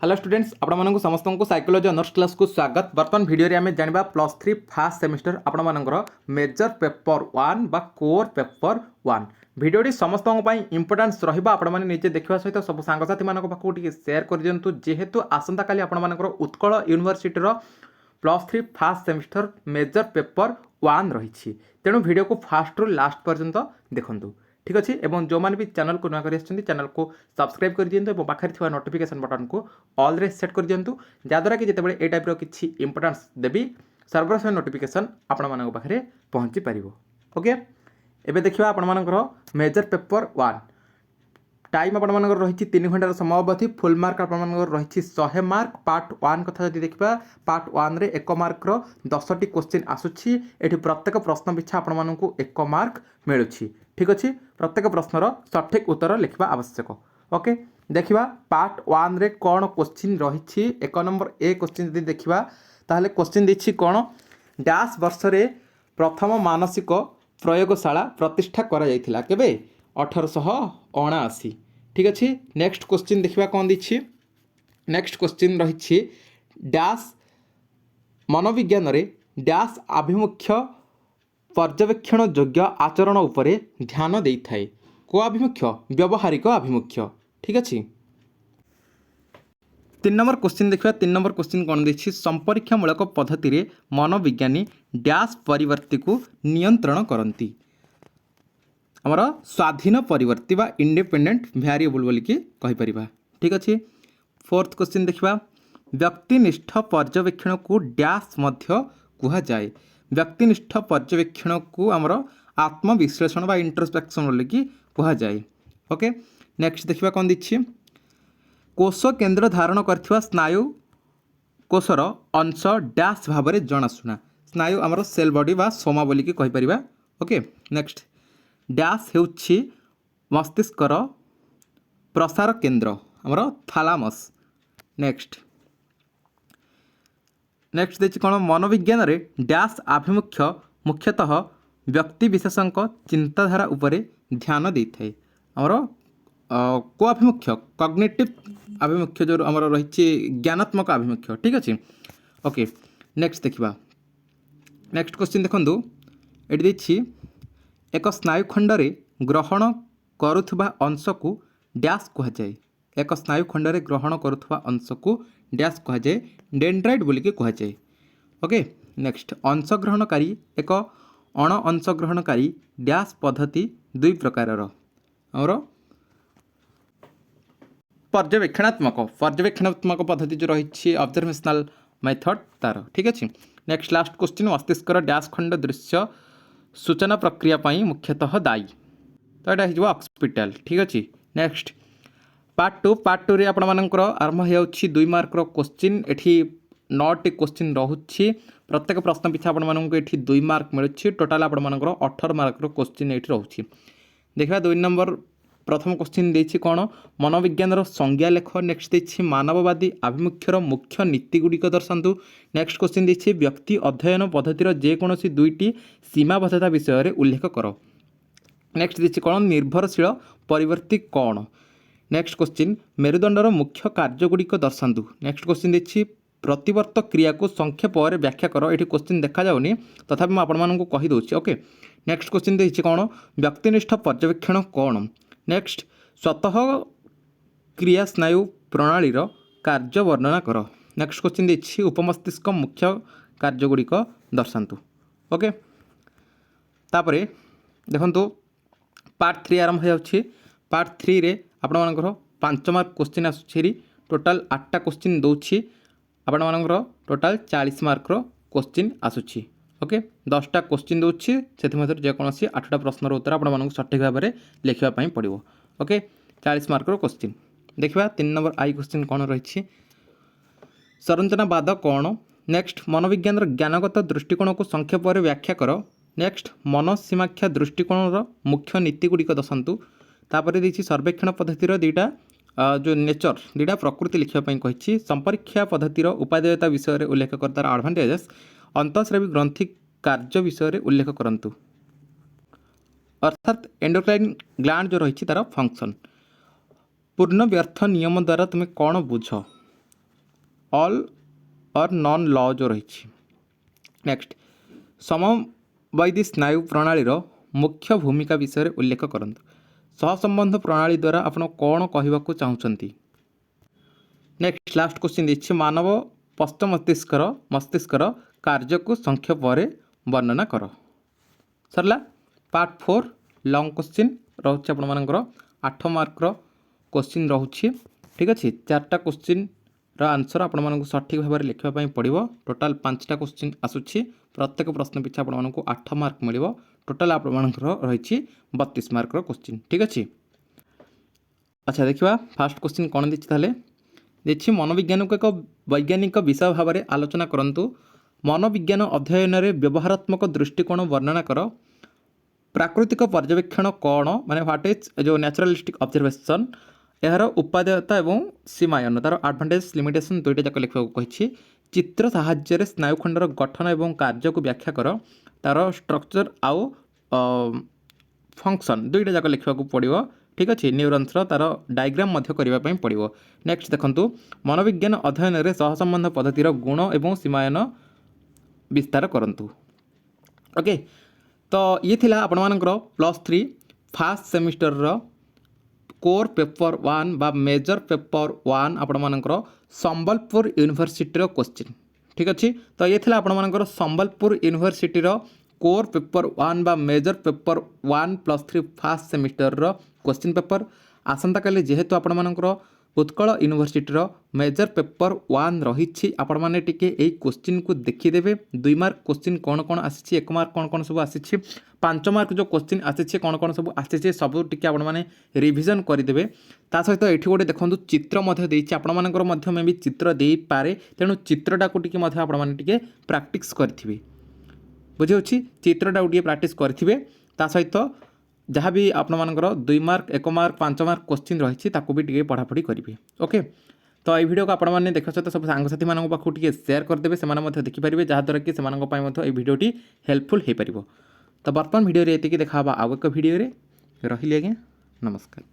Hello students आपण समस्त को साइकोलॉजी ऑनर्स क्लास को स्वागत। बर्तमान वीडियो आम जाना +3 फास्ट सेमिस्टर आपण मेजर पेपर 1 बा कोर पेपर 1 भिडियोटी समस्त इंपोर्टेंस रहा आपण निजे देखा सहित सब सांगसाथी पाखक सेयार कर दिंतु जेहेतु आसंता काली आपण Utkal university +3 first semester major paper 1 रही तेणु वीडियो को फास्ट रु लास्ट पर्यंत देखंतु ठीक अच्छे। और जो मैंने भी चैनल को नुआ कर चैनल को सब्सक्राइब कर दिंतु और पाखे थी नोटिफिकेशन बटन को ऑल रे सेट कर दिंतु जहाँद्वारा कि जिते ये टाइप किसी इंपोर्टेंस देवी सर्वप्रथम नोटिफिकेशन आपण पाखे पहुँची पार। ओके एबे देखिए आपण मेजर पेपर 1 टाइम आपण रही 3 घंटार समय अवधि फुल मार्क आपण रही 100 मार्क। पार्ट 1 कथा जब देखा पार्ट 1 रे 1 मार्कर 10टी क्वेश्चन आसूची एठी प्रत्येक प्रश्न पिछा आपण 1 मार्क मिलूँ ठीक अच्छे। प्रत्येक प्रश्नर सठिक उत्तर लिखा आवश्यक। ओके देखिए पार्ट 1 रे कौन क्वेश्चन रही 1 नंबर ए क्वेश्चन जब देखा ताहले क्वेश्चन देखिए कौन डैश वर्ष रे प्रथम मानसिक प्रयोगशाला प्रतिष्ठा करा जायथिला केबे 1879 ठीक अच्छे। नेक्स्ट क्वेश्चन देखिए कौन देखिए नेक्स्ट क्वेश्चन रही डैश मनोविज्ञान रे डैश आभिमुख्य पर्यवेक्षण योग्य आचरण उपरे ध्यान दे थाए को आभिमुख्य व्यवहारिक आभिमुख्य ठीक अच्छे। 3 नंबर क्वेश्चन देखा 3 नंबर क्वेश्चन कौन देखिए संपरीक्षामूलक पद्धति रे मनोविज्ञानी डैश परिवर्ती को नियंत्रण करती आमर स्वाधीन परिवर्ती बा इंडिपेंडेंट वेरिएबल बोल के कहीपर ठीक अच्छे। 4th क्वेश्चन देखा व्यक्तिनिष्ठ पर्यवेक्षण को डैश मध्य कह जाए व्यक्तिनिष्ठ पर्यवेक्षण को आमर आत्मविश्लेषण बा इंट्रोस्पेक्शन बोल कि कह जाए। ओके नेक्स्ट देखा कौन देखिए कोष केन्द्र धारण करथिबा स्नायु कोषर अंश डैश भाव में जनाशुना स्नायु आमर सेल बॉडी बा सोमा बोल कि कहीपर। ओके नेक्स्ट डैश हेउछि मस्तिष्कर प्रसार केन्द्र आमर थालामस। नेक्स्ट नेक्स्ट देखिए कौन मनोविज्ञान रे डैश आभिमुख्य मुख्यतः व्यक्ति विशेषक चिंताधारा उपरे ध्यान दे थाए आमर को आभिमुख्य कॉग्निटिव आभिमुख्य जो आमर रही ज्ञानात्मक आभिमुख्य ठीक अच्छे। ओके नेक्स्ट देखा नेक्स्ट क्वेश्चन देखंतु एटी देखिए एक स्नायुखंड रे ग्रहण करुथुबा अंश को डैश कह जाए एक स्नायुखंड रे ग्रहण करुथुबा अंश को डैश कह जाए डेंड्राइट बोल के कह जाए। ओके नेक्स्ट अंशग्रहणकारी एक अण अंशग्रहणकारी डैश पद्धति 2 प्रकार और पर्यवेक्षणात्मक पद्धति जो रही ऑब्जर्वेशनल मेथड तार ठीक अच्छे। नेक्स्ट लास्ट क्वेश्चन मस्तिष्कर डैश खंड दृश्य सूचना प्रक्रिया पाई मुख्यतः दायी तो यहाँ हो ऑक्सीपिटल ठीक अच्छे। नेक्स्ट पार्ट 2 रे आपण मानकर आरंभ हो 2 मार्कर क्वेश्चन एठी 9टी क्वेश्चन रहुछि प्रत्येक प्रश्न पिछा आपण मानक एठी 2 मार्क मिलुछि टोटाल आपण मानकर 18 मार्कर क्वेश्चन एठी रहुछि। देखा 2 नंबर प्रथम क्वेश्चन देछि कोन मनोविज्ञान संज्ञा लेख। नेक्स्ट देछि मानववादी आभिमुख्यर मुख्य नीतिगुड़िक दर्शान्तु। नेक्स्ट क्वेश्चन देछि व्यक्ति अध्ययन पद्धतिर जेकोसी 2टी सीमाबद्धता विषय रे उल्लेख कर। नेक्स्ट देछि कोन निर्भरशील परिवर्ती कौन। नेक्स्ट क्वेश्चन मेरुदंडर मुख्य कार्यगुड़िक दर्शान्तु। नेक्स्ट क्वेश्चन देछि प्रतिवर्त क्रिया को संक्षेप व्याख्या कर। ये क्वेश्चन देखा जाऊनी तथापि मैं आपको कहीदे। ओके नेक्स्ट क्वेश्चन देखिए कौन व्यक्तिनिष्ठ पर्यवेक्षण कौन। नेक्स्ट स्वतः क्रिया स्नायु प्रणाली कार्य वर्णना कर। नेक्स्ट क्वेश्चन देखिए उपमस्तिष्क मुख्य कार्यगुड़िक दर्शान्तु। ओके तापर देखो पार्ट 3 आरंभ हो पार्ट 3 रे आपण मानकर 5 मार्क क्वेश्चन आसुछेरी टोटाल 8टा क्वेश्चन दौछि आपण मानकर टोटाल 40 मार्कर क्वेश्चन आसुछि। ओके 10टा क्वेश्चन दौछि से जेकोसी 8टा प्रश्नर उत्तर आपण मानक सठिक भाव में लिखा पड़ो। ओके 40 मार्कर क्वेश्चन देखा 3 नंबर आई क्वेश्चन कौन रही संरचनावाद कौन। नेक्स्ट मनोविज्ञान ज्ञानगत दृष्टिकोण को संक्षेप व्याख्या कर। नेक्स्ट मनोसीमाख्या दृष्टिकोण मुख्य नीतिगुड़िक दर्शान्तु। तापर देखिए सर्वेक्षण पद्धतिर 2टा जो नेचर 2टा प्रकृति लिखापी कही संपरीक्षा पद्धतिर उपादेयता विषय में उल्लेख कर तार एडभांटेजेस अंतःस्रावी ग्रंथि कार्य विषय में उल्लेख करंतु अर्थात एंडोक्राइन ग्लैंड जो रही तार फंक्शन पूर्ण व्यर्थ नियम द्वारा तुम्हें कौन बुझ ऑल और नॉन लॉ जो रही। नेक्स्ट समवायी स्नायु प्रणाली मुख्य भूमिका विषय उल्लेख करंतु। सहसंबंध प्रणाली द्वारा आपण कौन कहवाक चाहते। नेक्स्ट लास्ट क्वेश्चन देखिए मानव पश्च मस्तिष्कर कार्य को संक्षेप वर्णना कर। सरला पार्ट 4 लॉन्ग क्वेश्चन रोचे आपर 8 मार्क क्वेश्चन रोचे। ठीक अच्छे 4टा क्वेश्चन आंसर आपण मानक सठिक भाव में लिखापी पड़ो। टोटाल 5टा क्वेश्चन आसूची प्रत्येक प्रश्न पिछा आपण मानक 8 मार्क मिल। टोटाल आप रही 32 मार्क क्वेश्चन। ठीक अच्छे अच्छा देखा फास्ट क्वेश्चन कौन देखिए देखिए मनोविज्ञान को एक वैज्ञानिक विषय भाव में आलोचना करंतु। मनोविज्ञान अध्ययन में व्यवहारात्मक दृष्टिकोण वर्णना कर। प्राकृतिक पर्यवेक्षण कौन माने व्हाट इज जो नेचुरलिस्टिक ऑब्जर्वेशन यार उपादेयता एवं सीमायन तार एडवांटेज लिमिटेशन दुईटा जाक लिखा कही। चित्र साहाय्य स्नायुखंडर गठन एवं कार्य को व्याख्या कर। तार स्ट्रक्चर आउ फंक्शन दुईटा जाक लिखा पड़ो। ठीक अच्छे न्यूरन्स तार डायग्राम करने पड़ो। नेक्स्ट देखंतु मनोविज्ञान अध्ययन में सहसंबंध पद्धतिर गुण एवं सीमायन विस्तार करंतु। ओके तो ये थिला आपण मानकर +3 फास्ट सेमिस्टर कोर पेपर 1 बा मेजर पेपर 1 आपण मानकर संबलपुर यूनिवर्सिटी क्वेश्चन। ठीक अच्छे तो ये थिला आपण मानकर संबलपुर यूनिवर्सिटी कोर पेपर 1 बा major paper 1 +3 first semester question paper. आसंता काली जेहेतु आपण मानकर उत्कल यूनिवर्सिटी मेजर पेपर 1 रही आपण माने टिके एई क्वेश्चन को देखिदेवे। 2 मार्क क्वेश्चन कौन कौन आसी 1 मार्क कौन कौन सब आसी 5 मार्क जो क्वेश्चन आसी कौन कौन सब आसी सब टिके आपण माने रिविजन करदेवे। ता सहित एठी गोटे देखंतु चित्र मध्ये देइछि आपण मानकर मध्ये मे भी चित्र देई पारे तेणु चित्रटा को टिके मध्ये आपण माने टिके प्रैक्टिस करथिबे। बुझे चित्रटा गोटे प्रैक्टिस करेंगे। ता सहित जहाँ भी आपण मानकर 2 मार्क 1 मार्क 5 मार्क क्वेश्चन रही भी टे पढ़ापढ़ी करेंगे। ओके तो ये वीडियो को आपण मैंने देखा सहित सब सांगसाथी मान पाखु टे सेयार करदे से देखिपारे जहाँद्वारा कि से भिडियोटी हेल्पफुल हो पार। तो बर्तमान भिडियो ये देखा आउ एक भिडियो रही आज्ञा नमस्कार।